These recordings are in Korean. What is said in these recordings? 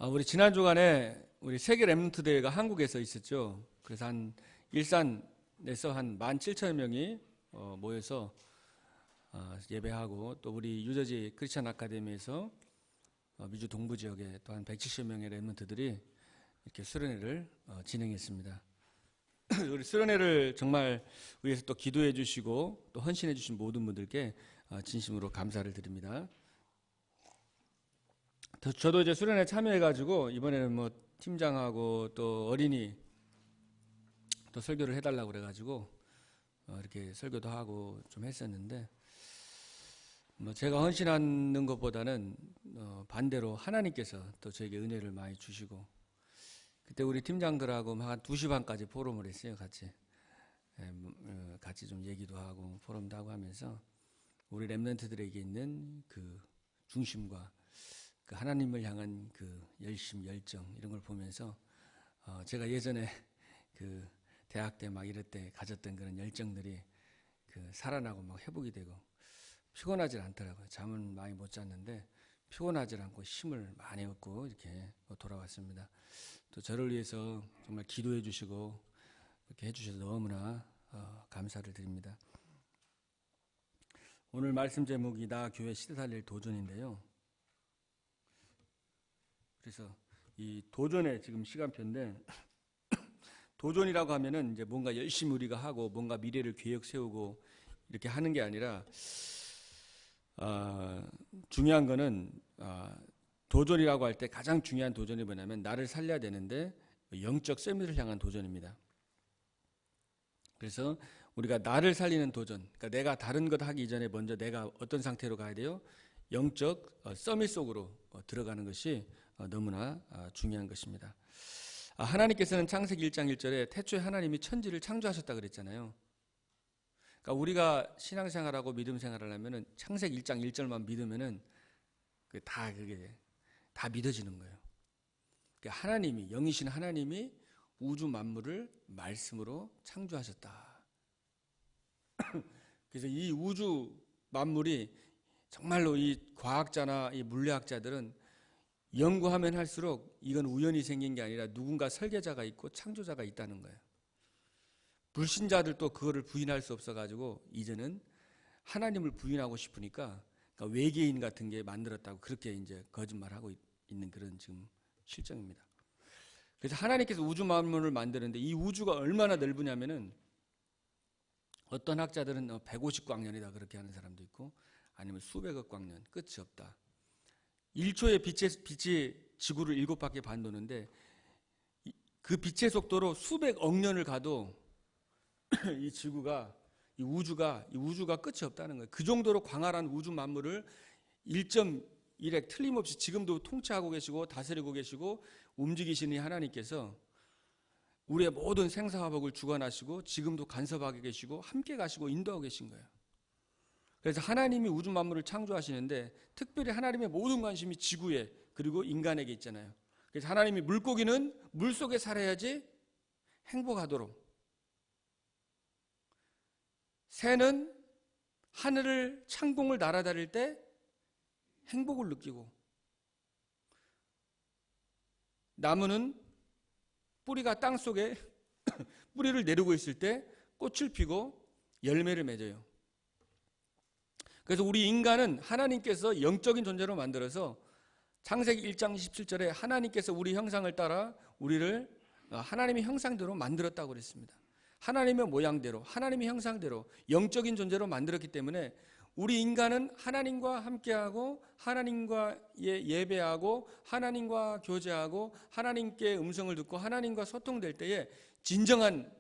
우리 지난 주간에 우리 세계 렘넌트 대회가 한국에서 있었죠. 그래서 한 일산에서 한 17,000명이 모여서 예배하고, 또 우리 유저지 크리스천 아카데미에서 미주 동부 지역에 또 한 170명의 렘넌트들이 이렇게 수련회를 진행했습니다. 우리 수련회를 정말 위해서 또 기도해 주시고 또 헌신해 주신 모든 분들께 진심으로 감사를 드립니다. 저도 이제 수련회 참여해가지고 이번에는 뭐 팀장하고 또 어린이 또 설교를 해달라고 그래가지고 이렇게 설교도 하고 좀 했었는데, 뭐 제가 헌신하는 것보다는 반대로 하나님께서 또 저에게 은혜를 많이 주시고, 그때 우리 팀장들하고 한 2시 반까지 포럼을 했어요. 같이 좀 얘기도 하고 포럼도 하고 하면서 우리 렘넌트들에게 있는 그 중심과 그 하나님을 향한 그 열심, 열정, 이런 걸 보면서 제가 예전에 그 대학 때 막 이럴 때 가졌던 그런 열정들이 그 살아나고 막 회복이 되고 피곤하지 않더라고요. 잠은 많이 못 잤는데 피곤하지 않고 힘을 많이 얻고 이렇게 돌아왔습니다. 또 저를 위해서 정말 기도해 주시고 이렇게 해주셔서 너무나 감사를 드립니다. 오늘 말씀 제목이 나 교회 시대 살릴 도전인데요. 그래서 이 도전의 지금 시간표인데, 도전이라고 하면은 이제 뭔가 열심히 우리가 하고 뭔가 미래를 계획 세우고 이렇게 하는 게 아니라, 중요한 거는 도전이라고 할 때 가장 중요한 도전이 뭐냐면 나를 살려야 되는데 영적 서밋을 향한 도전입니다. 그래서 우리가 나를 살리는 도전, 그러니까 내가 다른 것 하기 이전에 먼저 내가 어떤 상태로 가야 돼요? 영적 서밋 속으로 들어가는 것이 너무나 중요한 것입니다. 하나님께서는 창세기 1장 1절에 태초에 하나님이 천지를 창조하셨다 그랬잖아요. 그러니까 우리가 신앙생활하고 믿음생활을 하면은 창세기 1장 1절만 믿으면은 그게 다 믿어지는 거예요. 그러니까 하나님이, 영이신 하나님이 우주 만물을 말씀으로 창조하셨다. 그래서 이 우주 만물이 정말로 이 과학자나 이 물리학자들은 연구하면 할수록 이건 우연히 생긴 게 아니라 누군가 설계자가 있고 창조자가 있다는 거예요. 불신자들도 그거를 부인할 수 없어가지고 이제는 하나님을 부인하고 싶으니까, 그러니까 외계인 같은 게 만들었다고 그렇게 이제 거짓말하고 있는 그런 지금 실정입니다. 그래서 하나님께서 우주 만물을 만드는데 이 우주가 얼마나 넓으냐면은 어떤 학자들은 150광년이다 그렇게 하는 사람도 있고, 아니면 수백억 광년, 끝이 없다. 1초에 빛이 지구를 7바퀴 반 도는데 그 빛의 속도로 수백억 년을 가도 이 지구가, 이 우주가 끝이 없다는 거예요. 그 정도로 광활한 우주 만물을 1.1핵 틀림없이 지금도 통치하고 계시고 다스리고 계시고 움직이시는 하나님께서 우리의 모든 생사화복을 주관하시고 지금도 간섭하고 계시고 함께 가시고 인도하고 계신 거예요. 그래서 하나님이 우주 만물을 창조하시는데 특별히 하나님의 모든 관심이 지구에, 그리고 인간에게 있잖아요. 그래서 하나님이 물고기는 물속에 살아야지 행복하도록, 새는 하늘을 창공을 날아다닐 때 행복을 느끼고, 나무는 뿌리가 땅속에 뿌리를 내리고 있을 때 꽃을 피고 열매를 맺어요. 그래서 우리 인간은 하나님께서 영적인 존재로 만들어서 창세기 1장 17절에 하나님께서 우리 형상을 따라 우리를 하나님의 형상대로 만들었다고 그랬습니다. 하나님의 모양대로, 하나님의 형상대로 영적인 존재로 만들었기 때문에 우리 인간은 하나님과 함께하고 하나님과 예배하고 하나님과 교제하고 하나님께 음성을 듣고 하나님과 소통될 때에 진정한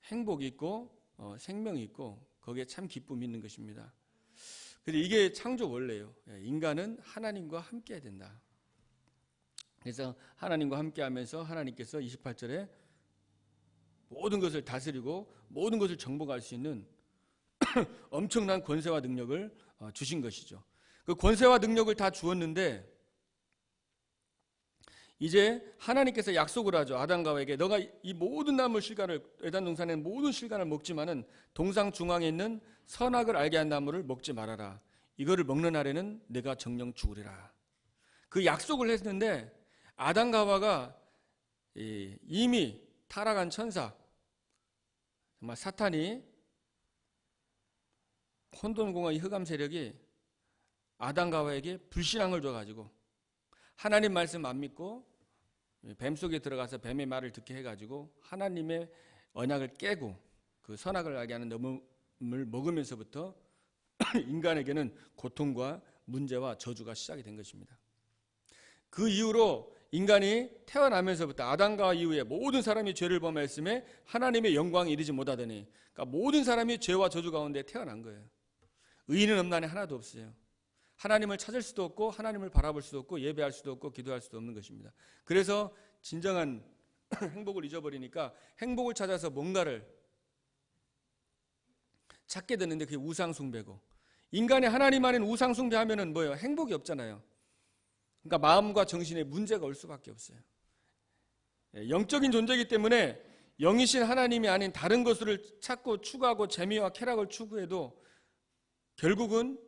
행복이 있고 생명이 있고 거기에 참 기쁨이 있는 것입니다. 그래서 이게 창조 원래예요. 인간은 하나님과 함께 해야 된다. 그래서 하나님과 함께 하면서 하나님께서 28절에 모든 것을 다스리고 모든 것을 정복할 수 있는 엄청난 권세와 능력을 주신 것이죠. 그 권세와 능력을 다 주었는데 이제 하나님께서 약속을 하죠. 아담과 하와에게 너가 이 모든 나무 실과를, 에덴 동산의 모든 실과를 먹지만은 동상 중앙에 있는 선악을 알게 한 나무를 먹지 말아라. 이거를 먹는 날에는 내가 정령 죽으리라. 그 약속을 했는데 아담과 하와가 이미 타락한 천사, 정말 사탄이, 혼돈공허의 흑암 세력이 아담과 하와에게 불신앙을 줘가지고 하나님 말씀 안 믿고 뱀 속에 들어가서 뱀의 말을 듣게 해가지고 하나님의 언약을 깨고 그 선악을 알게 하는 너음을 먹으면서부터 인간에게는 고통과 문제와 저주가 시작이 된 것입니다. 그 이후로 인간이 태어나면서부터 아담과 이후에 모든 사람이 죄를 범하였음에 하나님의 영광에 이르지 못하더니, 그러니까 모든 사람이 죄와 저주 가운데 태어난 거예요. 의인은 없나니 하나도 없어요. 하나님을 찾을 수도 없고 하나님을 바라볼 수도 없고 예배할 수도 없고 기도할 수도 없는 것입니다. 그래서 진정한 행복을 잊어버리니까 행복을 찾아서 뭔가를 찾게 되는데 그게 우상숭배고, 인간이 하나님 아닌 우상숭배하면은 뭐예요? 행복이 없잖아요. 그러니까 마음과 정신에 문제가 올 수밖에 없어요. 영적인 존재이기 때문에 영이신 하나님이 아닌 다른 것을 찾고 추구하고 재미와 쾌락을 추구해도 결국은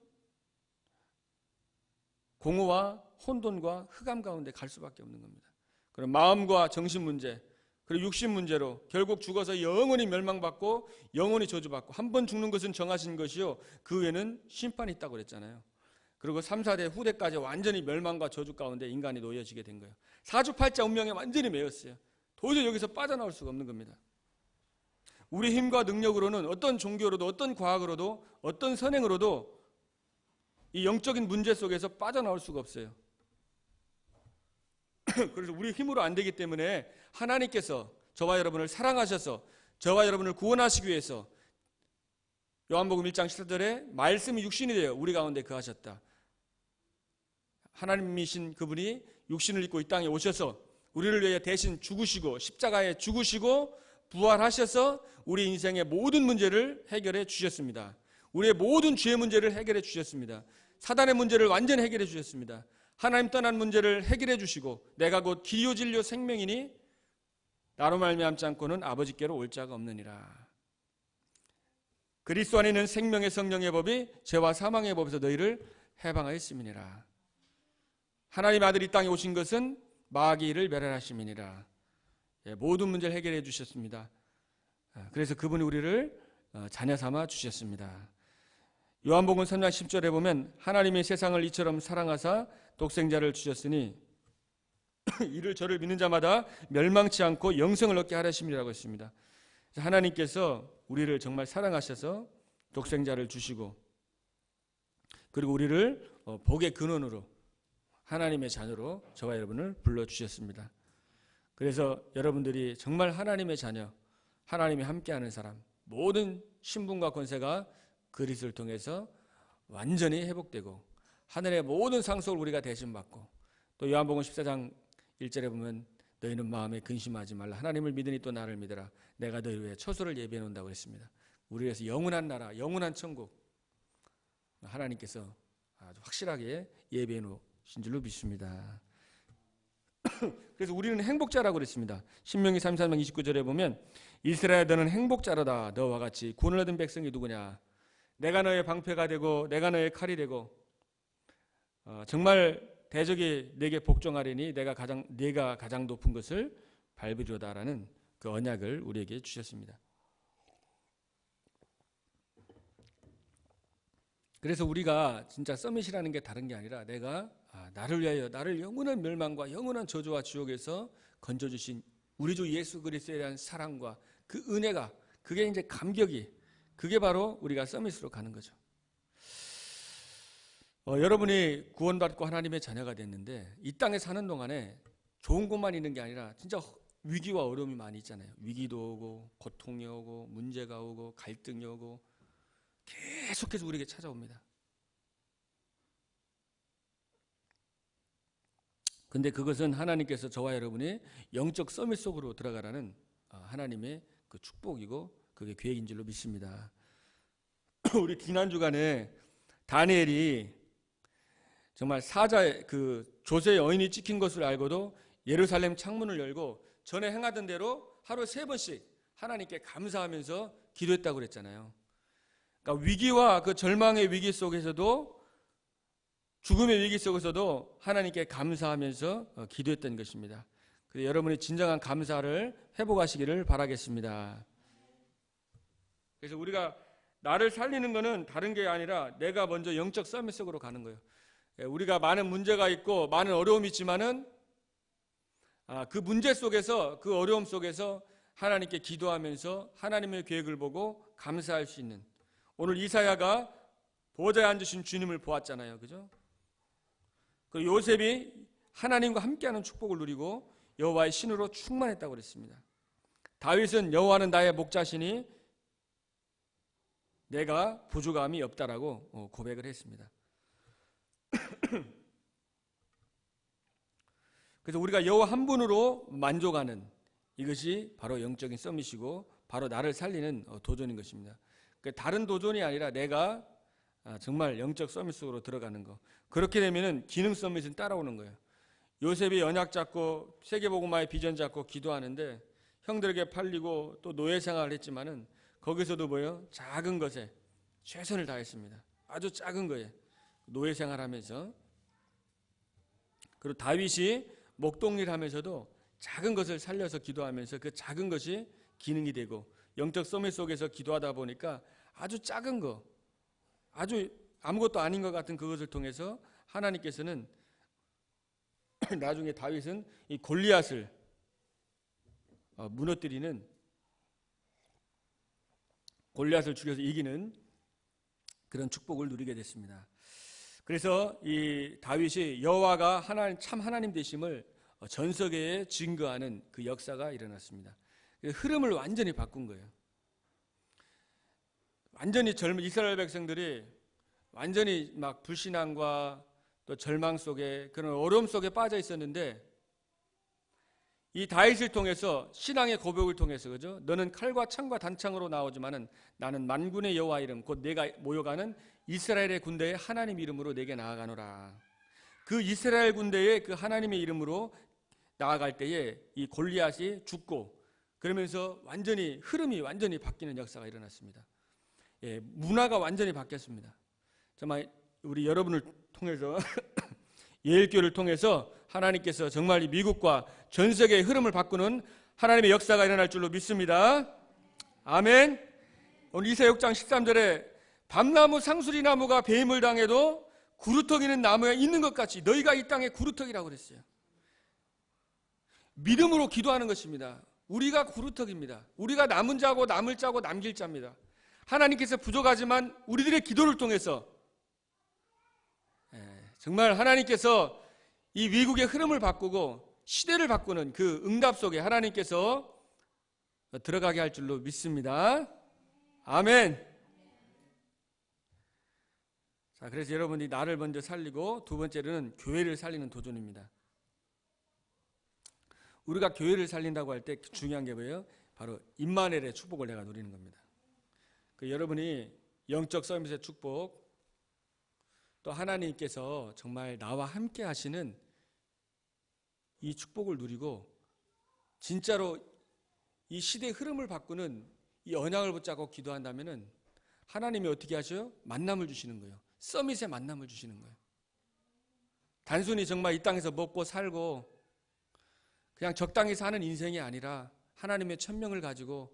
공허와 혼돈과 흑암 가운데 갈 수밖에 없는 겁니다. 그럼 마음과 정신 문제, 그리고 육신 문제로 결국 죽어서 영원히 멸망받고 영원히 저주받고, 한 번 죽는 것은 정하신 것이요 그 후에는 심판이 있다고 그랬잖아요. 그리고 3, 4대 후대까지 완전히 멸망과 저주 가운데 인간이 놓여지게 된 거예요. 사주팔자 운명에 완전히 매였어요. 도저히 여기서 빠져나올 수가 없는 겁니다. 우리 힘과 능력으로는, 어떤 종교로도 어떤 과학으로도 어떤 선행으로도 이 영적인 문제 속에서 빠져나올 수가 없어요. 그래서 우리 힘으로 안 되기 때문에 하나님께서 저와 여러분을 사랑하셔서 저와 여러분을 구원하시기 위해서 요한복음 1장 14절에 말씀이 육신이 되어 우리 가운데 거하셨다. 하나님이신 그분이 육신을 입고 이 땅에 오셔서 우리를 위해 대신 죽으시고 십자가에 죽으시고 부활하셔서 우리 인생의 모든 문제를 해결해 주셨습니다. 우리의 모든 죄의 문제를 해결해 주셨습니다. 사단의 문제를 완전히 해결해 주셨습니다. 하나님 떠난 문제를 해결해 주시고 내가 곧 길이요 진리요 생명이니 나로 말미암지 않고는 아버지께로 올 자가 없느니라. 그리스도 안에 있는 생명의 성령의 법이 죄와 사망의 법에서 너희를 해방하였음이니라. 하나님 아들이 이 땅에 오신 것은 마귀를 멸하심이니라. 모든 문제를 해결해 주셨습니다. 그래서 그분이 우리를 자녀 삼아 주셨습니다. 요한복음 3장 10절에 보면 하나님이 세상을 이처럼 사랑하사 독생자를 주셨으니 이를 저를 믿는 자마다 멸망치 않고 영생을 얻게 하려심이라고 했습니다. 하나님께서 우리를 정말 사랑하셔서 독생자를 주시고, 그리고 우리를 복의 근원으로 하나님의 자녀로 저와 여러분을 불러주셨습니다. 그래서 여러분들이 정말 하나님의 자녀, 하나님이 함께하는 사람, 모든 신분과 권세가 그리스도를 통해서 완전히 회복되고 하늘의 모든 상속을 우리가 대신 받고, 또 요한복음 14장 1절에 보면 너희는 마음에 근심하지 말라. 하나님을 믿으니 또 나를 믿으라. 내가 너희 위해 처소를 예비해 놓는다고 했습니다. 우리 위해서 영원한 나라, 영원한 천국 하나님께서 아주 확실하게 예비해 놓으신 줄로 믿습니다. 그래서 우리는 행복자라고 그랬습니다. 신명기 33장 29절에 보면 이스라엘 너는 행복자로다. 너와 같이 구원을 얻은 백성이 누구냐. 내가 너의 방패가 되고 내가 너의 칼이 되고 정말 대적이 내게 복종하리니 네가 가장 높은 것을 밟으리로다라는 그 언약을 우리에게 주셨습니다. 그래서 우리가 진짜 서밋이라는 게 다른 게 아니라 내가 나를 위하여 나를 영원한 멸망과 영원한 저주와 지옥에서 건져주신 우리 주 예수 그리스도에 대한 사랑과 그 은혜가, 그게 이제 감격이, 그게 바로 우리가 서밋으로 가는 거죠. 여러분이 구원받고 하나님의 자녀가 됐는데 이 땅에 사는 동안에 좋은 것만 있는 게 아니라 진짜 위기와 어려움이 많이 있잖아요. 위기도 오고 고통이 오고 문제가 오고 갈등이 오고 계속해서 우리에게 찾아옵니다. 근데 그것은 하나님께서 저와 여러분이 영적 서밋 속으로 들어가라는 하나님의 그 축복이고 그게 계획인 줄로 믿습니다. 우리 지난주간에 다니엘이 정말 사자의 그 조세의 여인이 찍힌 것을 알고도 예루살렘 창문을 열고 전에 행하던 대로 하루 3번씩 하나님께 감사하면서 기도했다고 그랬잖아요. 그러니까 위기와 그 절망의 위기 속에서도 죽음의 위기 속에서도 하나님께 감사하면서 기도했던 것입니다. 그래서 여러분이 진정한 감사를 회복하시기를 바라겠습니다. 그래서 우리가 나를 살리는 것은 다른 게 아니라 내가 먼저 영적 싸움 속으로 가는 거예요. 우리가 많은 문제가 있고 많은 어려움이 있지만은 그 문제 속에서, 그 어려움 속에서 하나님께 기도하면서 하나님의 계획을 보고 감사할 수 있는, 오늘 이사야가 보좌에 앉으신 주님을 보았잖아요. 그죠? 그 요셉이 하나님과 함께하는 축복을 누리고 여호와의 신으로 충만했다고 그랬습니다. 다윗은 여호와는 나의 목자시니 내가 부족함이 없다라고 고백을 했습니다. 그래서 우리가 여호와 한 분으로 만족하는, 이것이 바로 영적인 서밋이고 바로 나를 살리는 도전인 것입니다. 다른 도전이 아니라 내가 정말 영적 서밋 속으로 들어가는 거. 그렇게 되면은 기능 서밋은 따라오는 거예요. 요셉이 언약 잡고 세계복음화의 비전 잡고 기도하는데 형들에게 팔리고 또 노예 생활을 했지만은 거기서도 뭐예요? 작은 것에 최선을 다했습니다. 아주 작은 거에 노예 생활하면서. 그리고 다윗이 목동일 하면서도 작은 것을 살려서 기도하면서 그 작은 것이 기능이 되고 영적 서밋 속에서 기도하다 보니까 아주 작은 거, 아주 아무것도 아닌 것 같은 그것을 통해서 하나님께서는 나중에 다윗은 이 골리앗을 무너뜨리는, 골리앗을 죽여서 이기는 그런 축복을 누리게 됐습니다. 그래서 이 다윗이 여호와가 하나님, 참 하나님 되심을 전 세계에 증거하는 그 역사가 일어났습니다. 흐름을 완전히 바꾼 거예요. 완전히 젊은 이스라엘 백성들이 완전히 막 불신앙과 또 절망 속에, 그런 어려움 속에 빠져 있었는데 이 다윗을 통해서, 신앙의 고백을 통해서, 그죠? 너는 칼과 창과 단창으로 나오지만은 나는 만군의 여호와 이름, 곧 내가 모여가는 이스라엘의 군대의 하나님 이름으로 내게 나아가노라. 그 이스라엘 군대의 그 하나님의 이름으로 나아갈 때에 이 골리앗이 죽고, 그러면서 완전히 흐름이 완전히 바뀌는 역사가 일어났습니다. 예, 문화가 완전히 바뀌었습니다. 정말 우리 여러분을 통해서 예일교회를 통해서 하나님께서 정말 이 미국과 전 세계의 흐름을 바꾸는 하나님의 역사가 일어날 줄로 믿습니다. 아멘. 오늘 이사야 6장 13절에 밤나무 상수리나무가 배임을 당해도 구루터기는 나무에 있는 것 같이 너희가 이 땅의 구루터기라고 그랬어요. 믿음으로 기도하는 것입니다. 우리가 구루터기입니다. 우리가 남은 자고 남을 자고 남길 자입니다. 하나님께서 부족하지만 우리들의 기도를 통해서 정말 하나님께서 이 미국의 흐름을 바꾸고 시대를 바꾸는 그 응답 속에 하나님께서 들어가게 할 줄로 믿습니다. 아멘. 자, 그래서 여러분이 나를 먼저 살리고 두 번째로는 교회를 살리는 도전입니다. 우리가 교회를 살린다고 할 때 중요한 게 뭐예요? 바로 임마누엘의 축복을 내가 누리는 겁니다. 여러분이 영적 서밋의 축복, 또 하나님께서 정말 나와 함께 하시는 이 축복을 누리고 진짜로 이 시대의 흐름을 바꾸는 이 언약을 붙잡고 기도한다면은 하나님이 어떻게 하셔요? 만남을 주시는 거예요. 서밋의 만남을 주시는 거예요. 단순히 정말 이 땅에서 먹고 살고 그냥 적당히 사는 인생이 아니라 하나님의 천명을 가지고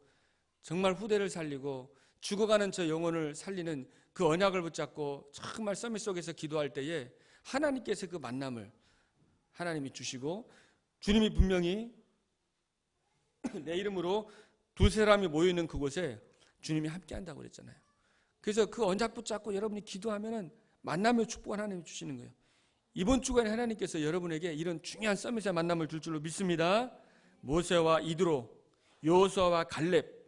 정말 후대를 살리고 죽어가는 저 영혼을 살리는 그 언약을 붙잡고 정말 서밋 속에서 기도할 때에 하나님께서 그 만남을 하나님이 주시고, 주님이 분명히 내 이름으로 두세 사람이 모여있는 그곳에 주님이 함께 한다고 그랬잖아요. 그래서 그 언약 붙잡고 여러분이 기도하면은 만남의 축복을 하나님이 주시는 거예요. 이번 주간에 하나님께서 여러분에게 이런 중요한 서밋의 만남을 줄 줄로 믿습니다. 모세와 이드로, 여호수아와 갈렙,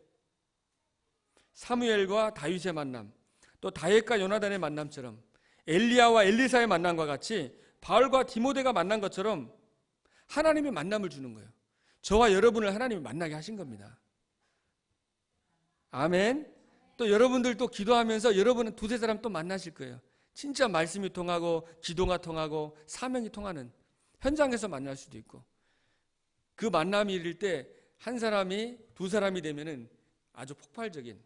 사무엘과 다윗의 만남, 또 다윗과 요나단의 만남처럼 엘리야와 엘리사의 만남과 같이 바울과 디모데가 만난 것처럼 하나님이 만남을 주는 거예요. 저와 여러분을 하나님이 만나게 하신 겁니다. 아멘. 또 여러분들 또 기도하면서 여러분은 두세 사람 또 만나실 거예요. 진짜 말씀이 통하고 기도가 통하고 사명이 통하는 현장에서 만날 수도 있고, 그 만남이 이를 때 한 사람이 두 사람이 되면은 아주 폭발적인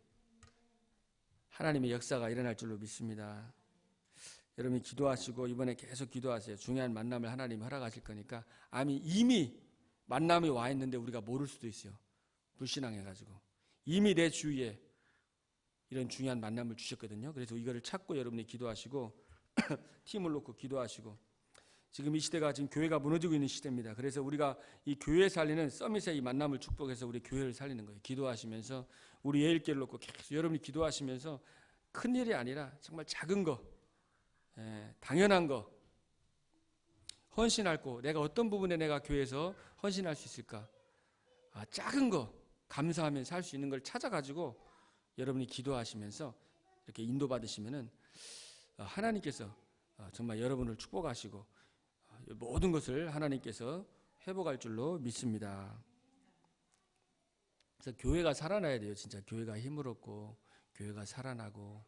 하나님의 역사가 일어날 줄로 믿습니다. 여러분이 기도하시고 이번에 계속 기도하세요. 중요한 만남을 하나님이 허락하실 거니까 이미 만남이 와 있는데 우리가 모를 수도 있어요. 불신앙해가지고. 이미 내 주위에 이런 중요한 만남을 주셨거든요. 그래서 이거를 찾고 여러분이 기도하시고 팀을 놓고 기도하시고, 지금 이 시대가 지금 교회가 무너지고 있는 시대입니다. 그래서 우리가 이 교회 살리는 서밋의 이 만남을 축복해서 우리 교회를 살리는 거예요. 기도하시면서 우리 예일교회를 놓고 계속 여러분이 기도하시면서 큰 일이 아니라 정말 작은 거, 당연한 거, 헌신할 거, 내가 어떤 부분에 내가 교회에서 헌신할 수 있을까? 작은 거 감사하면서 할 수 있는 걸 찾아가지고 여러분이 기도하시면서 이렇게 인도받으시면은 하나님께서 정말 여러분을 축복하시고 모든 것을 하나님께서 회복할 줄로 믿습니다. 그래서 교회가 살아나야 돼요. 진짜 교회가 힘을 얻고 교회가 살아나고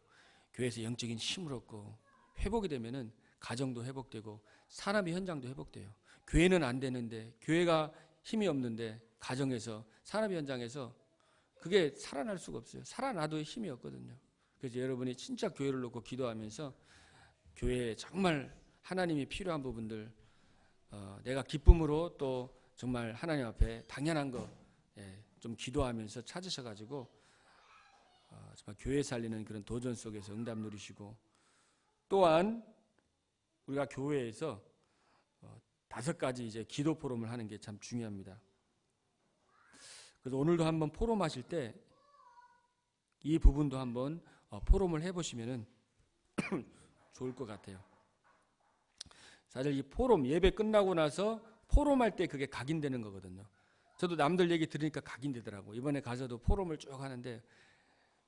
교회에서 영적인 힘을 얻고 회복이 되면은 가정도 회복되고 산업의 현장도 회복돼요. 교회는 안 되는데, 교회가 힘이 없는데 가정에서 산업의 현장에서 그게 살아날 수가 없어요. 살아나도 힘이 없거든요. 그래서 여러분이 진짜 교회를 놓고 기도하면서 교회에 정말 하나님이 필요한 부분들, 내가 기쁨으로 또 정말 하나님 앞에 당연한 거 좀 기도하면서 찾으셔가지고 정말 교회 살리는 그런 도전 속에서 응답 누리시고, 또한 우리가 교회에서 5가지 이제 기도 포럼을 하는 게 참 중요합니다. 그래서 오늘도 한번 포럼하실 때 이 부분도 한번 포럼을 해보시면은 좋을 것 같아요. 사실 이 포럼, 예배 끝나고 나서 포럼할 때 그게 각인되는 거거든요. 저도 남들 얘기 들으니까 각인되더라고. 이번에 가서도 포럼을 쭉 하는데,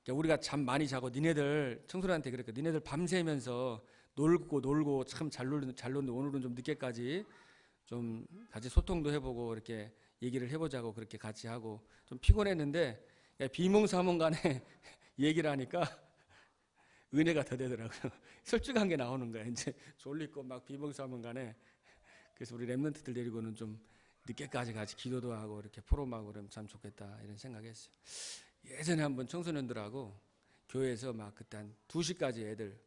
우리가 잠 많이 자고 니네들, 청소년한테 그랬거든. 니네들 밤새면서 놀고 참 잘 놀는데 오늘은 좀 늦게까지 좀 같이 소통도 해보고 이렇게 얘기를 해보자고 그렇게 같이 하고 좀 피곤했는데, 비몽사몽간에 얘기를 하니까 은혜가 더 되더라고요. 솔직한 게 나오는 거야. 이제 졸리고 막 비몽사몽간에. 그래서 우리 랩런트들 데리고는 좀 늦게까지 같이 기도도 하고 이렇게 포럼하고 그러면 참 좋겠다 이런 생각했어요. 예전에 한번 청소년들하고 교회에서 막 그때 한 2시까지 애들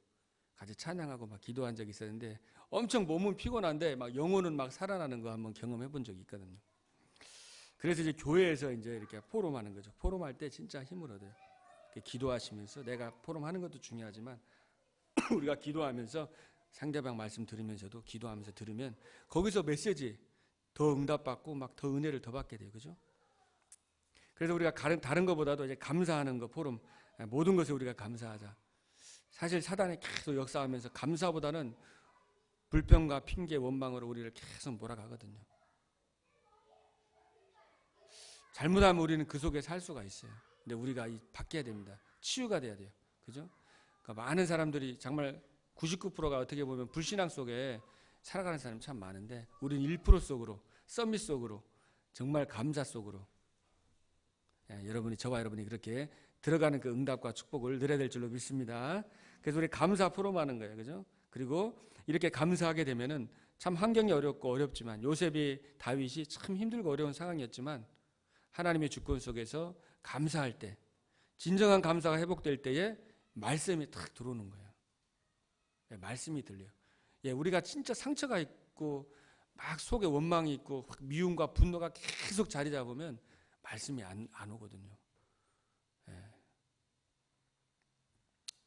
같이 찬양하고 막 기도한 적이 있었는데, 엄청 몸은 피곤한데 막 영혼은 막 살아나는 거 한번 경험해 본 적이 있거든요. 그래서 이제 교회에서 이제 이렇게 포럼하는 거죠. 포럼할 때 진짜 힘을 얻어요. 기도하시면서, 내가 포럼하는 것도 중요하지만 우리가 기도하면서 상대방 말씀 들으면서도 기도하면서 들으면 거기서 메시지 더 응답받고 막 더 은혜를 더 받게 돼요. 그죠? 그래서 우리가 다른 것보다도 이제 감사하는 거, 포럼, 모든 것에 우리가 감사하자. 사실 사단이 계속 역사하면서 감사보다는 불평과 핑계, 원망으로 우리를 계속 몰아가거든요. 잘못하면 우리는 그 속에 살 수가 있어요. 근데 우리가 바뀌어야 됩니다. 치유가 돼야 돼요. 그죠? 그러니까 많은 사람들이 정말 99%가 어떻게 보면 불신앙 속에 살아가는 사람이 참 많은데, 우리는 1% 속으로, 서밋 속으로, 정말 감사 속으로, 여러분이, 저와 여러분이 그렇게 들어가는 그 응답과 축복을 누려야 될 줄로 믿습니다. 그래서 우리 감사 포럼하는 거예요. 그죠? 그리고 이렇게 감사하게 되면은 참 환경이 어렵고 어렵지만, 요셉이, 다윗이 참 힘들고 어려운 상황이었지만 하나님의 주권 속에서 감사할 때, 진정한 감사가 회복될 때에 말씀이 탁 들어오는 거예요. 말씀이 들려요. 우리가 진짜 상처가 있고 막 속에 원망이 있고 미움과 분노가 계속 자리 잡으면 말씀이 안 오거든요.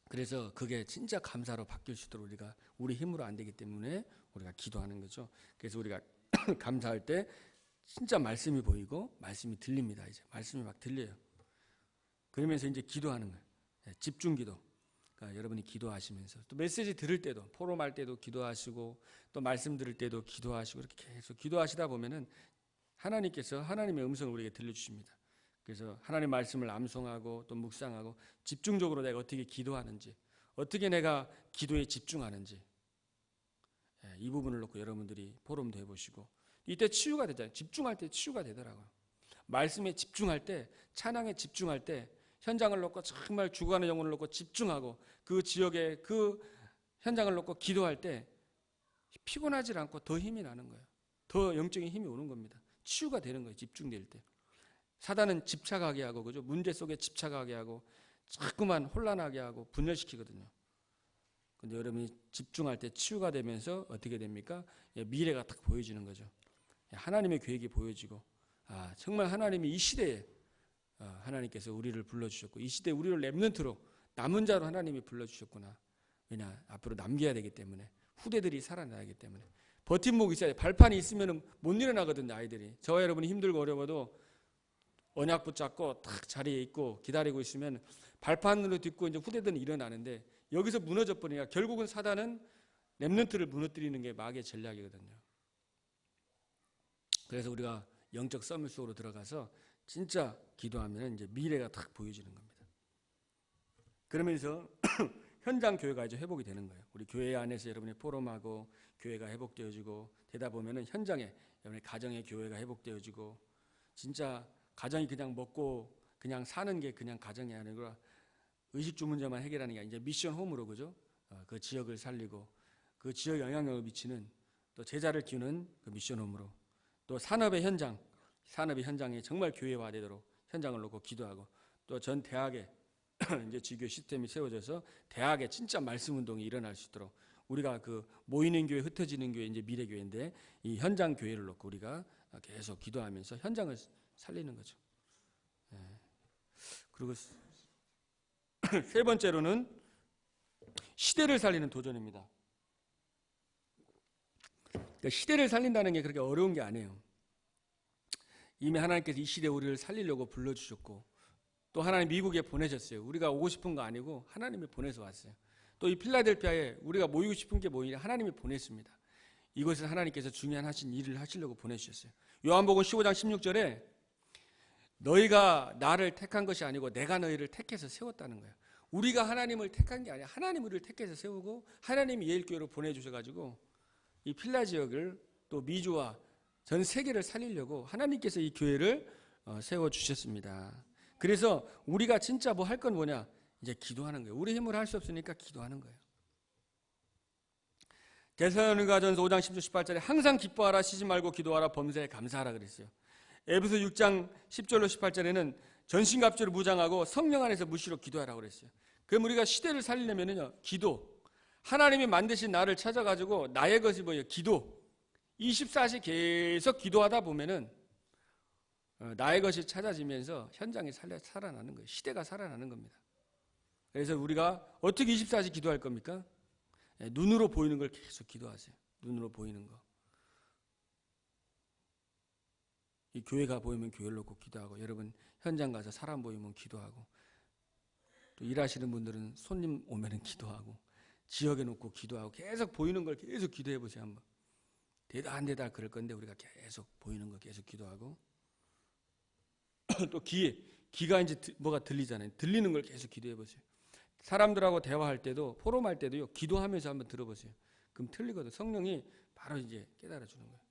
그래서 그게 진짜 감사로 바뀔 수 있도록 우리가, 우리 힘으로 안 되기 때문에 우리가 기도하는 거죠. 그래서 우리가 감사할 때 진짜 말씀이 보이고 말씀이 들립니다. 이제 말씀이 막 들려요. 그러면서 이제 기도하는 거예요. 집중 기도. 그러니까 여러분이 기도하시면서 또 메시지 들을 때도, 포럼할 때도 기도하시고, 또 말씀 들을 때도 기도하시고, 이렇게 계속 기도하시다 보면은 하나님께서 하나님의 음성을 우리에게 들려주십니다. 그래서 하나님 말씀을 암송하고 또 묵상하고 집중적으로 내가 어떻게 기도하는지, 어떻게 내가 기도에 집중하는지, 이 부분을 놓고 여러분들이 포럼도 해보시고, 이때 치유가 되잖아요. 집중할 때 치유가 되더라고요. 말씀에 집중할 때, 찬양에 집중할 때, 현장을 놓고 정말 죽어가는 영혼을 놓고 집중하고 그 지역의 그 현장을 놓고 기도할 때 피곤하지 않고 더 힘이 나는 거예요. 더 영적인 힘이 오는 겁니다. 치유가 되는 거예요. 집중될 때. 사단은 집착하게 하고, 그죠? 문제 속에 집착하게 하고 자꾸만 혼란하게 하고 분열시키거든요. 근데 여러분이 집중할 때 치유가 되면서 어떻게 됩니까? 미래가 딱 보여지는 거죠. 하나님의 계획이 보여지고, 정말 하나님이 이 시대에 하나님께서 우리를 불러주셨고, 이 시대에 우리를 렘넌트로 남은 자로 하나님이 불러주셨구나. 왜냐? 앞으로 남겨야 되기 때문에, 후대들이 살아나기 때문에. 버팀목이 있어야 돼. 발판이 있으면 못 일어나거든요, 아이들이. 저와 여러분이 힘들고 어려워도 언약 붙잡고 딱 자리에 있고 기다리고 있으면 발판으로 딛고 이제 후대들은 일어나는데, 여기서 무너져 버리니까 결국은 사단은 렘넌트를 무너뜨리는 게 마귀의 전략이거든요. 그래서 우리가 영적 썰물 속으로 들어가서 진짜 기도하면 이제 미래가 딱 보여지는 겁니다. 그러면서 현장 교회가 이제 회복이 되는 거예요. 우리 교회 안에서 여러분이 포럼하고 교회가 회복되어지고 되다 보면은 현장에 여러분의 가정의 교회가 회복되어지고, 진짜 가정이 그냥 먹고 그냥 사는 게 그냥 가정이 아니고 의식 주문제만 해결하는 게 이제 미션 홈으로, 그죠? 그 지역을 살리고 그 지역 영향력을 미치는, 또 제자를 키우는 그 미션 홈으로, 또 산업의 현장에 정말 교회화되도록 현장을 놓고 기도하고, 또 전 대학에 이제 지교 시스템이 세워져서 대학에 진짜 말씀 운동이 일어날 수 있도록, 우리가 그 모이는 교회, 흩어지는 교회 이제 미래 교회인데, 이 현장 교회를 놓고 우리가 계속 기도하면서 현장을 살리는 거죠. 그리고 세 번째로는 시대를 살리는 도전입니다. 그러니까 시대를 살린다는 게 그렇게 어려운 게 아니에요. 이미 하나님께서 이 시대에 우리를 살리려고 불러주셨고, 또 하나님 미국에 보내셨어요. 우리가 오고 싶은 거 아니고 하나님이 보내서 왔어요. 또 이 필라델피아에 우리가 모이고 싶은 게 뭐냐, 하나님이 보냈습니다. 이것을 하나님께서 중요한 하신 일을 하시려고 보내주셨어요. 요한복음 15장 16절에 너희가 나를 택한 것이 아니고 내가 너희를 택해서 세웠다는 거예요. 우리가 하나님을 택한 게 아니라 하나님 우리를 택해서 세우고, 하나님이 예일교회로 보내주셔가지고 이 필라 지역을, 또 미주와 전 세계를 살리려고 하나님께서 이 교회를 세워주셨습니다. 그래서 우리가 진짜 뭐 할 건 뭐냐, 이제 기도하는 거예요. 우리 힘으로 할 수 없으니까 기도하는 거예요. 데살로니가전서 5장 10절 18절에 항상 기뻐하라, 쉬지 말고 기도하라, 범사에 감사하라 그랬어요. 에베소 6장 10절로 18절에는 전신갑주를 무장하고 성령 안에서 무시로 기도하라고 그랬어요. 그럼 우리가 시대를 살리려면요, 기도. 하나님이 만드신 나를 찾아가지고 나의 것이 뭐예요? 기도. 24시 계속 기도하다 보면은 나의 것이 찾아지면서 현장이 살아나는 거예요. 시대가 살아나는 겁니다. 그래서 우리가 어떻게 24시 기도할 겁니까? 눈으로 보이는 걸 계속 기도하세요. 눈으로 보이는 거. 이 교회가 보이면 교회를 놓고 기도하고, 여러분 현장 가서 사람 보이면 기도하고, 또 일하시는 분들은 손님 오면은 기도하고, 지역에 놓고 기도하고, 계속 보이는 걸 계속 기도해 보세요. 한번. 되다 안 되다 그럴 건데 우리가 계속 보이는 거 계속 기도하고, 또 귀가 이제 뭐가 들리잖아요. 들리는 걸 계속 기도해 보세요. 사람들하고 대화할 때도, 포럼할 때도요, 기도하면서 한번 들어보세요. 그럼 틀리거든. 성령이 바로 이제 깨달아 주는 거예요.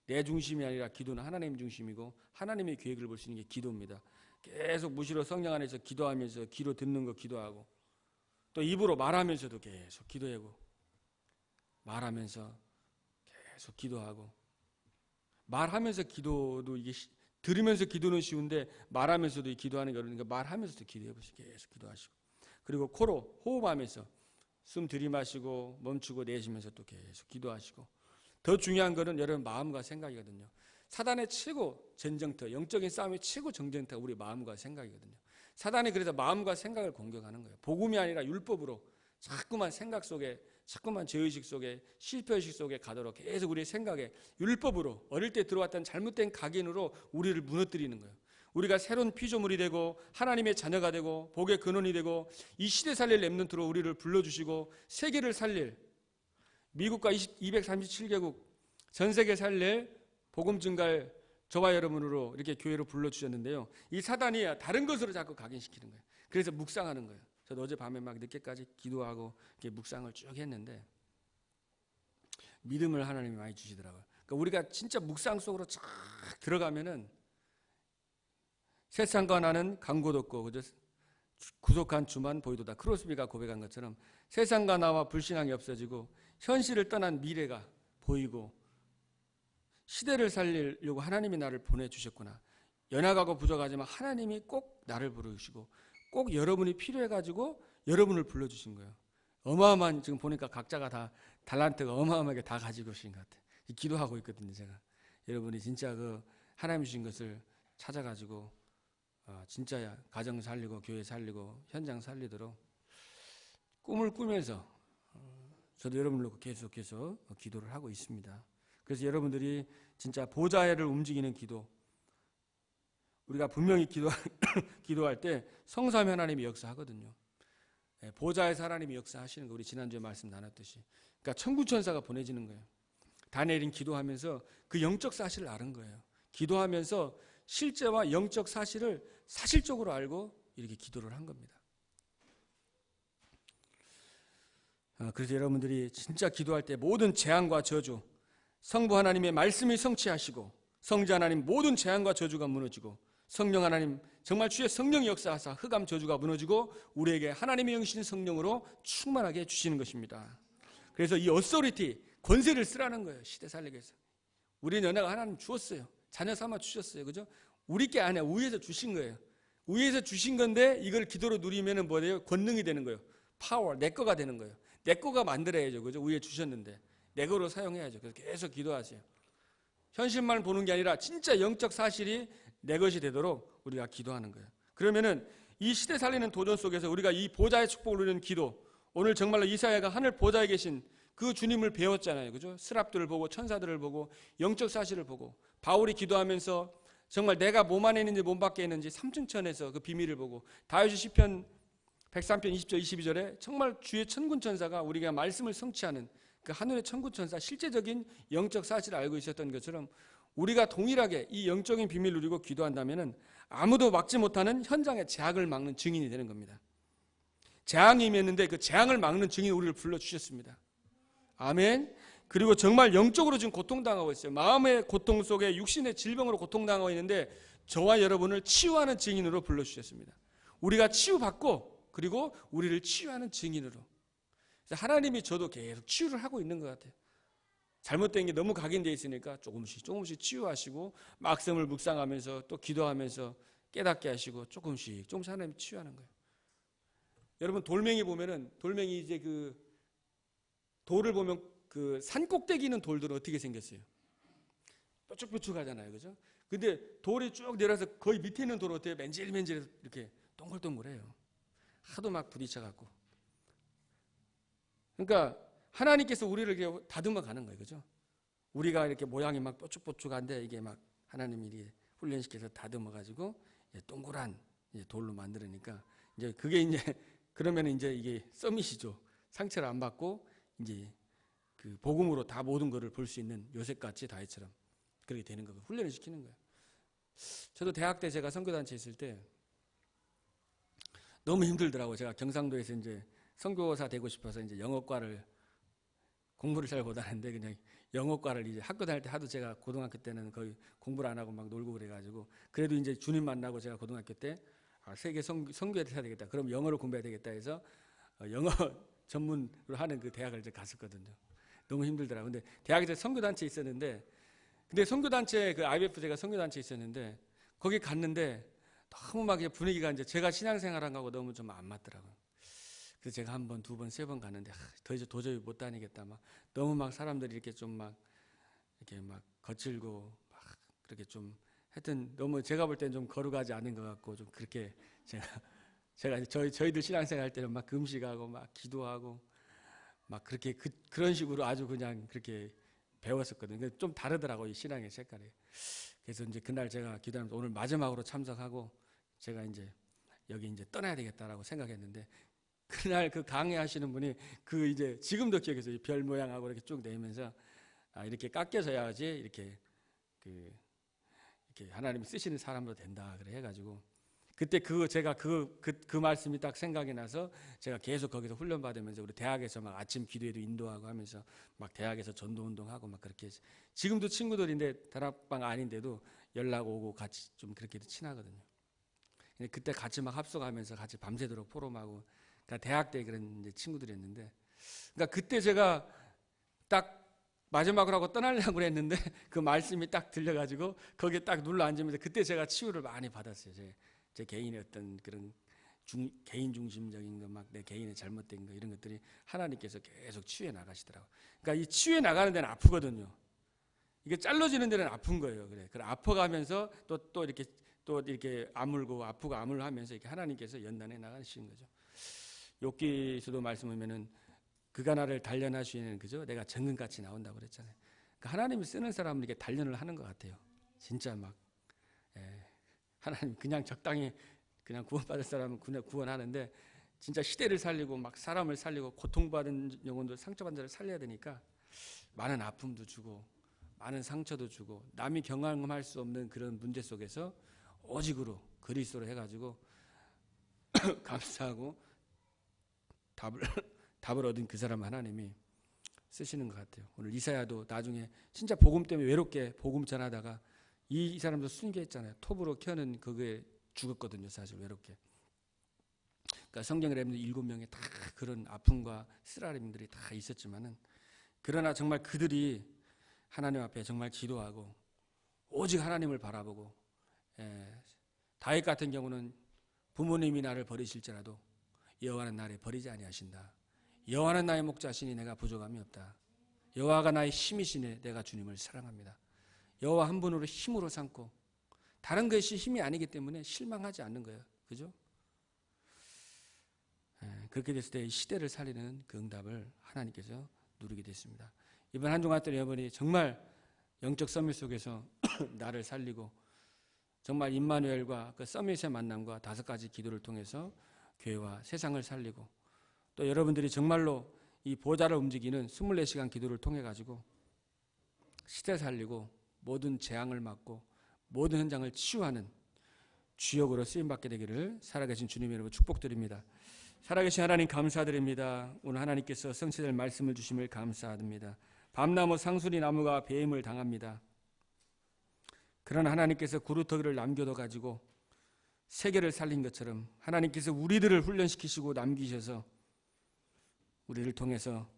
내 중심이 아니라 기도는 하나님 중심이고, 하나님의 계획을 볼 수 있는 게 기도입니다. 계속 무시로 성령 안에서 기도하면서 귀로 듣는 거 기도하고, 또 입으로 말하면서도 계속 기도하고, 말하면서 계속 기도하고, 말하면서 기도도 이게 들으면서 기도는 쉬운데 말하면서도 기도하는 게 어려우니까 말하면서도 기도해 보시고, 계속 기도하시고, 그리고 코로 호흡하면서 숨 들이마시고 멈추고 내쉬면서 또 계속 기도하시고, 더 중요한 거는 여러분 마음과 생각이거든요. 사단의 최고 전쟁터, 영적인 싸움의 최고 전쟁터가 우리 마음과 생각이거든요. 사단이 그래서 마음과 생각을 공격하는 거예요. 복음이 아니라 율법으로 자꾸만 생각 속에, 자꾸만 죄의식 속에, 실패의식 속에 가도록 계속 우리의 생각에 율법으로, 어릴 때 들어왔던 잘못된 각인으로 우리를 무너뜨리는 거예요. 우리가 새로운 피조물이 되고 하나님의 자녀가 되고 복의 근원이 되고 이 시대 살릴 렘넌트로 우리를 불러주시고 세계를 살릴, 미국과 237개국 전 세계 살릴 복음 증가할 저와 여러분으로 이렇게 교회로 불러주셨는데요, 이 사단이 다른 것으로 자꾸 각인시키는 거예요. 그래서 묵상하는 거예요. 저도 어젯밤에 막 늦게까지 기도하고 이렇게 묵상을 쭉 했는데 믿음을 하나님이 많이 주시더라고요. 그러니까 우리가 진짜 묵상 속으로 쫙 들어가면은 세상과 나는 강곳 없고, 그죠? 구속한 주만 보이도다. 크로스비가 고백한 것처럼 세상과 나와 불신앙이 없어지고 현실을 떠난 미래가 보이고, 시대를 살리려고 하나님이 나를 보내주셨구나. 연약하고 부족하지만 하나님이 꼭 나를 부르시고 꼭 여러분이 필요해가지고 여러분을 불러주신 거예요. 어마어마한, 지금 보니까 각자가 다 달란트가 어마어마하게 다 가지고 오신 것 같아요. 기도하고 있거든요, 제가. 여러분이 진짜 그 하나님 주신 것을 찾아가지고 진짜 가정 살리고 교회 살리고 현장 살리도록 꿈을 꾸면서 저도 여러분을 놓고 계속해서 기도를 하고 있습니다. 그래서 여러분들이 진짜 보좌를 움직이는 기도, 우리가 분명히 기도할 때 성삼위 하나님이 역사하거든요. 보좌에서 하나님이 역사하시는 거, 우리 지난주에 말씀 나눴듯이. 그러니까 천군천사가 보내지는 거예요. 다니엘은 기도하면서 그 영적 사실을 아는 거예요. 기도하면서 실제와 영적 사실을 사실적으로 알고 이렇게 기도를 한 겁니다. 그래서 여러분들이 진짜 기도할 때 모든 재앙과 저주, 성부 하나님의 말씀이 성취하시고 성자 하나님 모든 재앙과 저주가 무너지고 성령 하나님 정말 주의 성령이 역사하사 흑암 저주가 무너지고 우리에게 하나님의 영이신 성령으로 충만하게 해주시는 것입니다. 그래서 이 어소리티, 권세를 쓰라는 거예요. 시대 살리기 위해서. 우리는 연애가 하나님 주었어요. 자녀 삼아 주셨어요. 그죠? 우리 게 아니야. 위에서 주신 거예요. 위에서 주신 건데 이걸 기도로 누리면 뭐예요? 권능이 되는 거예요. 파워, 내 거가 되는 거예요. 내 거가 만들어야죠. 그죠? 위에 주셨는데 내 거로 사용해야죠. 그래서 계속 기도하세요. 현실만 보는 게 아니라 진짜 영적 사실이 내 것이 되도록 우리가 기도하는 거예요. 그러면은 이 시대 살리는 도전 속에서 우리가 이 보좌의 축복을 누리는 기도, 오늘 정말로 이사야가 하늘 보좌에 계신 그 주님을 배웠잖아요. 그죠? 스랍들을 보고 천사들을 보고 영적 사실을 보고 바울이 기도하면서 정말 내가 몸 안에 있는지 몸 밖에 있는지 삼층천에서 그 비밀을 보고 다윗의 시편 103편 20절 22절에 정말 주의 천군천사가 우리가 말씀을 성취하는 그 하늘의 천군천사, 실제적인 영적 사실을 알고 있었던 것처럼 우리가 동일하게 이 영적인 비밀을 누리고 기도한다면 아무도 막지 못하는 현장의 재앙을 막는 증인이 되는 겁니다. 재앙이 임했는데 그 재앙을 막는 증인 우리를 불러주셨습니다. 아멘. 그리고 정말 영적으로 지금 고통당하고 있어요. 마음의 고통 속에 육신의 질병으로 고통당하고 있는데 저와 여러분을 치유하는 증인으로 불러주셨습니다. 우리가 치유받고 그리고 우리를 치유하는 증인으로. 그래서 하나님이 저도 계속 치유를 하고 있는 것 같아요. 잘못된 게 너무 각인되어 있으니까 조금씩 치유하시고 말씀을 묵상하면서 또 기도하면서 깨닫게 하시고 조금씩 하나님이 치유하는 거예요. 여러분 돌멩이 보면은 돌멩이 이제 그 돌을 보면 그 산 꼭대기 있는 돌들은 어떻게 생겼어요? 뾰족뾰족하잖아요. 그죠? 근데 돌이 쭉 내려서 거의 밑에 있는 돌은 어때요? 맨질맨질해서 이렇게 동글동글해요. 하도 막 부딪혀갖고. 그러니까 하나님께서 우리를 이렇게 다듬어 가는 거예요. 그죠? 우리가 이렇게 모양이 막 뾰족뾰족한데 이게 막 하나님이 이렇게 훈련시켜서 다듬어 가지고 동그란 돌로 만들으니까 이제 그게 이제 그러면 이제 이게 서밋이죠. 상처를 안 받고 이제 그 복음으로 다 모든 것을 볼 수 있는 요셉같이 다윗처럼 그렇게 되는 거고 훈련을 시키는 거예요. 저도 대학 때 제가 선교단체 있을 때 너무 힘들더라고요. 제가 경상도에서 이제 선교사 되고 싶어서 이제 영어과를 공부를 잘 못하는데 그냥 영어과를 이제 학교 다닐 때 하도 제가 고등학교 때는 거의 공부를 안 하고 막 놀고 그래가지고 그래도 이제 주님 만나고 제가 고등학교 때 세계 선교회를 해야 되겠다. 그럼 영어를 공부해야 되겠다 해서 영어 전문으로 하는 그 대학을 이제 갔었거든요. 너무 힘들더라고요. 근데 대학에서 선교단체 있었는데 근데 선교단체 그 IBF 제가 선교단체 있었는데 거기 갔는데 너무 막 분위기가 이제 제가 신앙생활한 거하고 너무 좀 안 맞더라고요. 그래서 제가 한 번, 두 번, 세 번 갔는데 도저히 못 다니겠다. 막 너무 막 사람들이 이렇게 좀 막 이렇게 막 거칠고 막 그렇게 좀 하여튼 너무 제가 볼 때는 좀 거룩하지 않은 것 같고 좀 그렇게 제가 저희들 신앙생활 할 때는 막 금식하고 막 기도하고 막 그렇게 그런 식으로 아주 그냥 그렇게 배웠었거든요. 근데 좀 다르더라고요, 이 신앙의 색깔이. 그래서 이제 그날 제가 기도하면서 오늘 마지막으로 참석하고 제가 이제 여기 이제 떠나야 되겠다라고 생각했는데 그날 그 강의하시는 분이 그 이제 지금도 기억해서 별 모양하고 이렇게 쭉 내면서 이렇게 깎여서야지 이렇게 이렇게 하나님이 쓰시는 사람으로 된다 그래 해가지고 그때 제가 그 말씀이 딱 생각이 나서 제가 계속 거기서 훈련 받으면서 우리 대학에서 막 아침 기도회도 인도하고 하면서 막 대학에서 전도 운동하고 막 그렇게 지금도 친구들인데 다락방 아닌데도 연락 오고 같이 좀 그렇게 친하거든요. 근데 그때 같이 막 합숙하면서 같이 밤새도록 포럼하고 그러니까 대학 때 그런 이제 친구들이었는데 그러니까 그때 제가 딱 마지막으로 하고 떠나려고 했는데 그 말씀이 딱 들려가지고 거기에 딱 눌러 앉으면서 그때 제가 치유를 많이 받았어요. 제 개인의 어떤 그런 개인 중심적인 거, 막 내 개인의 잘못된 거 이런 것들이 하나님께서 계속 치유해 나가시더라고요. 그러니까 이 치유해 나가는 데는 아프거든요. 이게 잘라지는 데는 아픈 거예요. 그래. 그 아파가면서 또 이렇게 아물고 아프고 아물하면서 이렇게 하나님께서 연단해 나가시는 거죠. 욥기서도 말씀하면은 그가 나를 단련하시는 그죠? 내가 정금같이 나온다고 그랬잖아요. 그러니까 하나님이 쓰는 사람은 이렇게 단련을 하는 것 같아요. 진짜 막 하나님 그냥 적당히 그냥 구원받을 사람은 그냥 구원하는데 진짜 시대를 살리고 막 사람을 살리고 고통받은 영혼들 상처받은 자를 살려야 되니까 많은 아픔도 주고 많은 상처도 주고 남이 경험할 수 없는 그런 문제 속에서 오직으로 그리스도로 해가지고 감사하고 답을 얻은 그 사람 하나님이 쓰시는 것 같아요. 오늘 이사야도 나중에 진짜 복음 때문에 외롭게 복음 전하다가 이 사람도 순교했잖아요. 톱으로 켜는 그게 죽었거든요. 사실 외롭게. 그러니까 성경에 보면 7명의 다 그런 아픔과 쓰라림들이 다 있었지만은 그러나 정말 그들이 하나님 앞에 정말 기도하고 오직 하나님을 바라보고 다윗 같은 경우는 부모님이 나를 버리실지라도 여호와는 나를 버리지 아니하신다. 여호와는 나의 목자시니 내가 부족함이 없다. 여호와가 나의 힘이시니 내가 주님을 사랑합니다. 여호와 한 분으로 힘으로 삼고 다른 것이 힘이 아니기 때문에 실망하지 않는 거예요. 그죠? 그렇게 됐을 때 시대를 살리는 그 응답을 하나님께서 누리게 됐습니다. 이번 한 주간 동안 여러분이 정말 영적 서밋 속에서 나를 살리고 정말 임마누엘과 그 서밋의 만남과 5가지 기도를 통해서 교회와 세상을 살리고 또 여러분들이 정말로 이 보좌를 움직이는 24시간 기도를 통해 가지고 시대 살리고 모든 재앙을 막고 모든 현장을 치유하는 주역으로 쓰임받게 되기를 살아계신 주님 여러분 축복드립니다. 살아계신 하나님 감사드립니다. 오늘 하나님께서 성취될 말씀을 주심을 감사드립니다. 밤나무 상수리 나무가 배임을 당합니다. 그러나 하나님께서 구루터기를 남겨둬 가지고 세계를 살린 것처럼 하나님께서 우리들을 훈련시키시고 남기셔서 우리를 통해서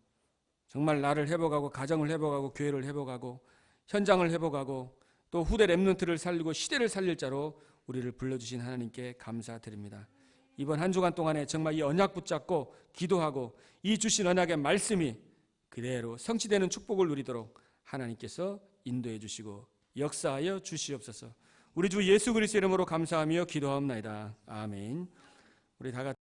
정말 나를 회복하고 가정을 회복하고 교회를 회복하고 현장을 회복하고 또 후대 렘넌트를 살리고 시대를 살릴 자로 우리를 불러주신 하나님께 감사드립니다. 이번 한 주간 동안에 정말 이 언약 붙잡고 기도하고 이 주신 언약의 말씀이 그대로 성취되는 축복을 누리도록 하나님께서 인도해 주시고 역사하여 주시옵소서. 우리 주 예수 그리스도의 이름으로 감사하며 기도하옵나이다. 아멘. 우리 다 같이